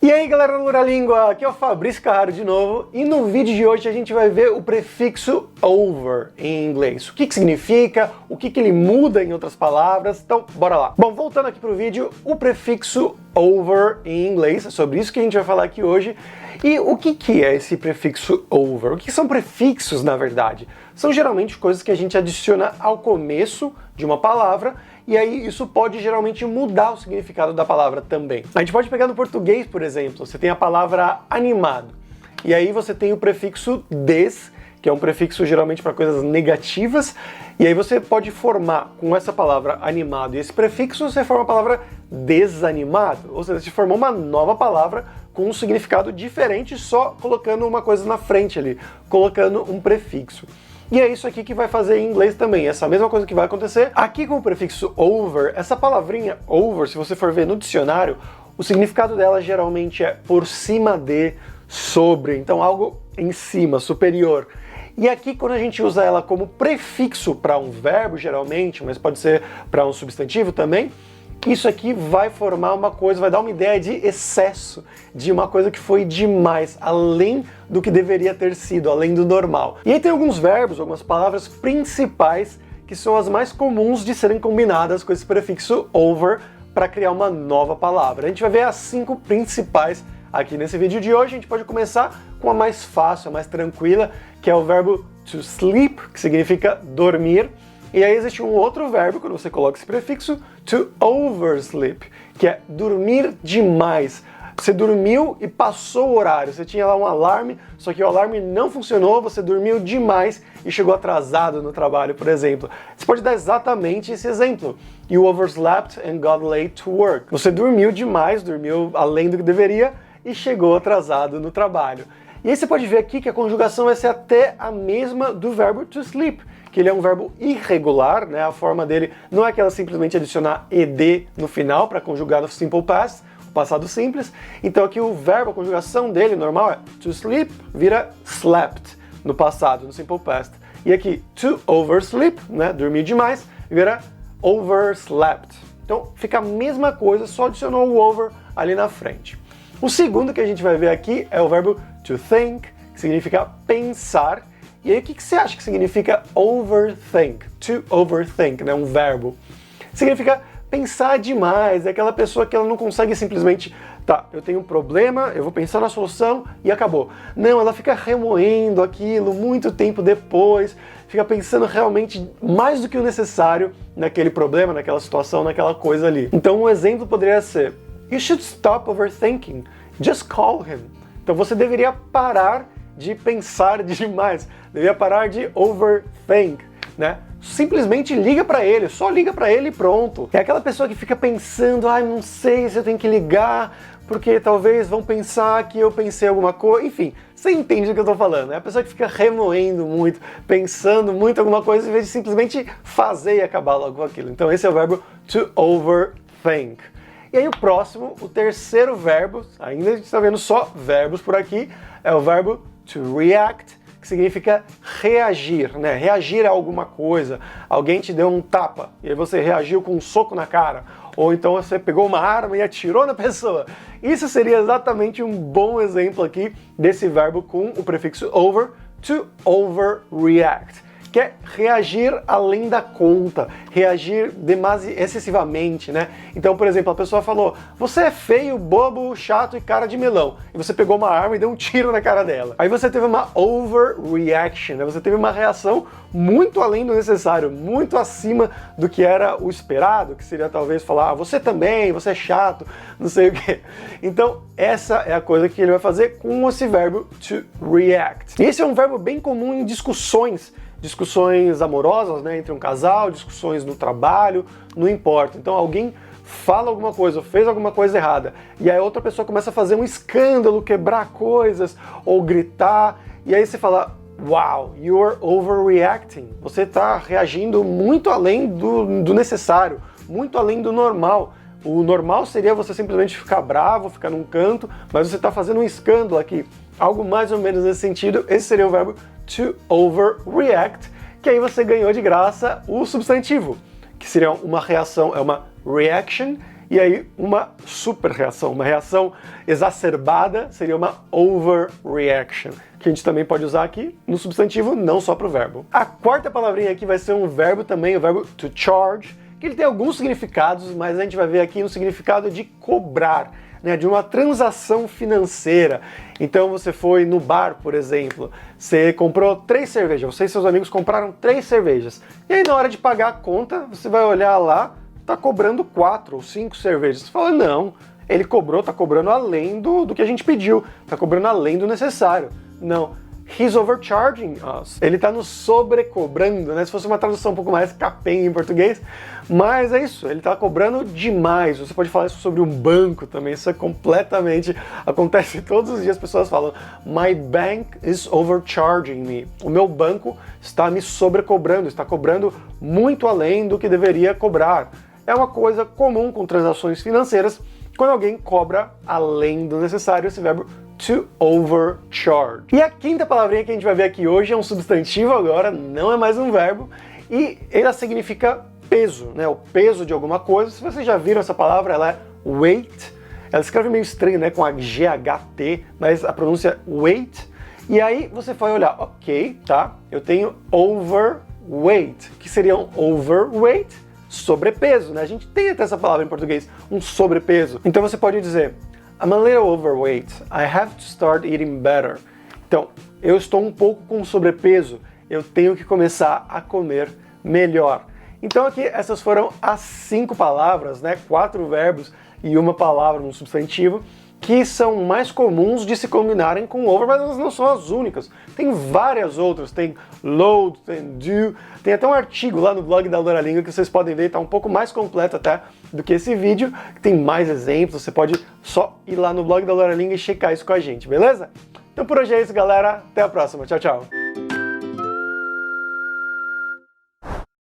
E aí galera do Lura-Língua, aqui é o Fabrício Carraro de novo, e no vídeo de hoje a gente vai ver o prefixo over em inglês. O que significa, o que ele muda em outras palavras, então bora lá. Bom, voltando aqui pro vídeo, o prefixo over em inglês, é sobre isso que a gente vai falar aqui hoje. E o que é esse prefixo over? O que são prefixos, na verdade? São geralmente coisas que a gente adiciona ao começo de uma palavra, e aí isso pode geralmente mudar o significado da palavra também. A gente pode pegar no português, por exemplo, você tem a palavra animado, e aí você tem o prefixo des, que é um prefixo geralmente para coisas negativas, e aí você pode formar com essa palavra animado e esse prefixo, você forma a palavra desanimado, ou seja, você formou uma nova palavra com um significado diferente só colocando uma coisa na frente ali, colocando um prefixo. E é isso aqui que vai fazer em inglês também, essa mesma coisa que vai acontecer aqui com o prefixo over. Essa palavrinha over, se você for ver no dicionário, o significado dela geralmente é por cima de, sobre, então algo em cima, superior. E aqui quando a gente usa ela como prefixo para um verbo, geralmente, mas pode ser para um substantivo também, isso aqui vai formar uma coisa, vai dar uma ideia de excesso, de uma coisa que foi demais, além do que deveria ter sido, além do normal. E aí tem alguns verbos, algumas palavras principais que são as mais comuns de serem combinadas com esse prefixo over para criar uma nova palavra. A gente vai ver as 5 principais aqui nesse vídeo de hoje. A gente pode começar com a mais fácil, a mais tranquila, que é o verbo to sleep, que significa dormir. E aí existe um outro verbo, quando você coloca esse prefixo, to oversleep, que é dormir demais. Você dormiu e passou o horário, você tinha lá um alarme, só que o alarme não funcionou, você dormiu demais e chegou atrasado no trabalho, por exemplo. Você pode dar exatamente esse exemplo. You overslept and got late to work. Você dormiu demais, dormiu além do que deveria e chegou atrasado no trabalho. E aí você pode ver aqui que a conjugação vai ser até a mesma do verbo to sleep, que ele é um verbo irregular, né? A forma dele não é aquela simplesmente adicionar ed no final para conjugar no simple past, o passado simples. Então aqui o verbo, a conjugação dele normal é to sleep, vira slept no passado, no simple past. E aqui to oversleep, né? Dormir demais, vira overslept. Então fica a mesma coisa, só adicionou o over ali na frente. O segundo que a gente vai ver aqui é o verbo to think, que significa pensar. E aí o que você acha que significa overthink? To overthink, né? Um verbo. Significa pensar demais, é aquela pessoa que ela não consegue simplesmente, tá, eu tenho um problema, eu vou pensar na solução e acabou. Não, ela fica remoendo aquilo muito tempo depois, fica pensando realmente mais do que o necessário naquele problema, naquela situação, naquela coisa ali. Então um exemplo poderia ser: You should stop overthinking, just call him. Então você deveria parar de pensar demais, deveria parar de overthink, né? Simplesmente liga para ele, só liga para ele e pronto. É aquela pessoa que fica pensando, ai, não sei se eu tenho que ligar, porque talvez vão pensar que eu pensei alguma coisa, enfim, você entende do que eu tô falando, é a pessoa que fica remoendo muito, pensando muito alguma coisa, em vez de simplesmente fazer e acabar logo com aquilo. Então esse é o verbo to overthink. E aí o próximo, o terceiro verbo, ainda a gente está vendo só verbos por aqui, é o verbo to react, que significa reagir, né? Reagir a alguma coisa. Alguém te deu um tapa e aí você reagiu com um soco na cara. Ou então você pegou uma arma e atirou na pessoa. Isso seria exatamente um bom exemplo aqui desse verbo com o prefixo over, to overreact. Que é reagir além da conta, reagir excessivamente, né? Então, por exemplo, a pessoa falou, você é feio, bobo, chato e cara de melão. E você pegou uma arma e deu um tiro na cara dela. Aí você teve uma overreaction, né? Você teve uma reação muito além do necessário, muito acima do que era o esperado, que seria talvez falar, você também, você é chato, não sei o quê. Então, essa é a coisa que ele vai fazer com esse verbo to react. E esse é um verbo bem comum em discussões amorosas, né, entre um casal, discussões no trabalho, não importa. Então alguém fala alguma coisa, ou fez alguma coisa errada, e aí outra pessoa começa a fazer um escândalo, quebrar coisas, ou gritar, e aí você fala, wow, you're overreacting. Você está reagindo muito além do necessário, muito além do normal. O normal seria você simplesmente ficar bravo, ficar num canto, mas você está fazendo um escândalo aqui. Algo mais ou menos nesse sentido, esse seria o verbo to overreact, que aí você ganhou de graça o substantivo, que seria uma reação, é uma reaction, e aí uma super reação, uma reação exacerbada seria uma overreaction, que a gente também pode usar aqui no substantivo, não só para o verbo. A quarta palavrinha aqui vai ser um verbo também, o verbo to charge, que ele tem alguns significados, mas a gente vai ver aqui no significado de cobrar, né, de uma transação financeira. Então você foi no bar, por exemplo, você comprou 3 cervejas, você e seus amigos compraram 3 cervejas, e aí na hora de pagar a conta, você vai olhar lá, tá cobrando 4 ou 5 cervejas. Você fala, não, ele cobrou, tá cobrando além do que a gente pediu, tá cobrando além do necessário. Não, he's overcharging us. Ele tá nos sobrecobrando, né? Se fosse uma tradução um pouco mais capenga em português, mas é isso, ele tá cobrando demais. Você pode falar isso sobre um banco também, isso é completamente, acontece todos os dias, as pessoas falam, my bank is overcharging me. O meu banco está me sobrecobrando, está cobrando muito além do que deveria cobrar. É uma coisa comum com transações financeiras, quando alguém cobra além do necessário, esse verbo to overcharge. E a quinta palavrinha que a gente vai ver aqui hoje é um substantivo agora, não é mais um verbo, e ela significa peso, né? O peso de alguma coisa. Se vocês já viram essa palavra, ela é weight. Ela escreve meio estranho, né? Com a GHT, mas a pronúncia é weight. E aí você vai olhar, ok, tá? Eu tenho overweight, que seria um overweight, sobrepeso, né? A gente tem até essa palavra em português, um sobrepeso. Então você pode dizer, I'm a little overweight, I have to start eating better. Então, eu estou um pouco com sobrepeso, eu tenho que começar a comer melhor. Então aqui, essas foram as 5 palavras, né? 4 verbos e uma palavra no substantivo, que são mais comuns de se combinarem com over, mas elas não são as únicas. Tem várias outras, tem load, tem do, tem até um artigo lá no blog da Loura Língua que vocês podem ver, está um pouco mais completo até do que esse vídeo, tem mais exemplos, você pode só ir lá no blog da Loura Língua e checar isso com a gente, beleza? Então por hoje é isso, galera, até a próxima, tchau, tchau!